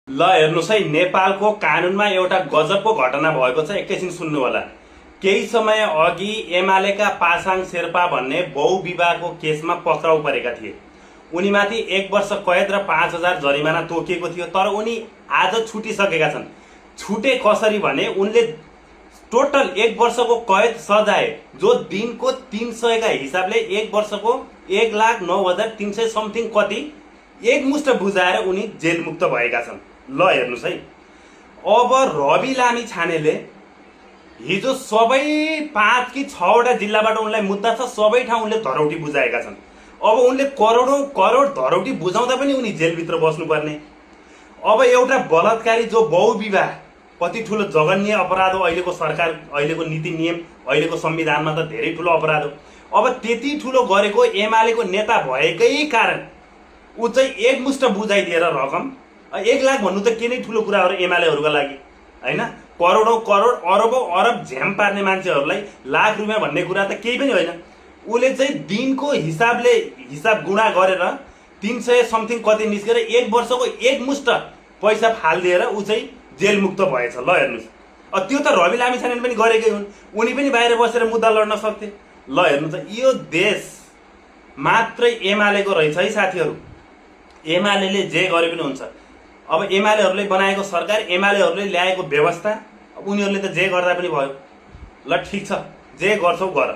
ल हेर्नुस् है, नेपालको कानुनमा एउटा गजबको घटना भएको छ। एकैछिन सुन्नु होला। केही समय अघि एमालेका पासाङ शेर्पा भन्ने बहुविवाहको केसमा पक्राउ परेका थिए। उनीमाथि 1 वर्ष कैद र 5,000 जरिमाना तोकिएको थियो। तर उनी आज छुटिसकेका छन्। छुटे कसरी भने उनले टोटल 1 वर्षको कैद सजाय, जो दिनको 300 का हिसाबले 1 वर्षको 1,09,300 समथिङ कति एकमुष्ट बुझाएर उनी जेलमुक्त भएका छन्। ल हेर्नुस् है, अब रवि लामिछानेले हिजो सबै 5 कि 6 वटा जिल्लाबाट उनलाई मुद्दा छ, सबै ठाउँ उनले धरौटी बुझाएका छन्। अब उनले करोडौं करोड धरौटी बुझाउँदा पनि उनी जेलभित्र बस्नुपर्ने। अब एउटा बलात्कारी जो बहुविवाह कति ठुलो जघन्य अपराध हो, अहिलेको सरकार, अहिलेको नीति नियम, अहिलेको संविधानमा त धेरै ठुलो अपराध हो। अब त्यति ठुलो गरेको एमालेको नेता भएकै कारण ऊ चाहिँ एकमुष्ट बुझाइदिएर रकम 1 लाख भन्नु त के नै ठुलो कुरा हो एमालेहरूका लागि, हैन? करोडौं करोड अरबौं अरब झ्याम पार्ने मान्छेहरूलाई लाख रुपियाँ भन्ने कुरा त केही पनि होइन। उसले चाहिँ दिनको हिसाबले हिसाब गुणा गरेर 300 समथिङ कति निस्केर 1 वर्षको एकमुष्ट पैसा फालिदिएर ऊ चाहिँ जेलमुक्त भएछ। ल हेर्नुहोस्, त्यो त रवि लामिछानेले पनि गरेकै हुन्। उनी पनि बाहिर बसेर मुद्दा लड्न सक्थे। ल हेर्नु त, यो देश मात्रै एमालेको रहेछ है साथीहरू। एमालेले जे गरे पनि हुन्छ। अब एमालेहरूले बनाएको सरकार, एमालेहरूले ल्याएको व्यवस्था, उनीहरूले त जे गर्दा पनि भयो। ल ठिक छ, जे गर्छौ गर।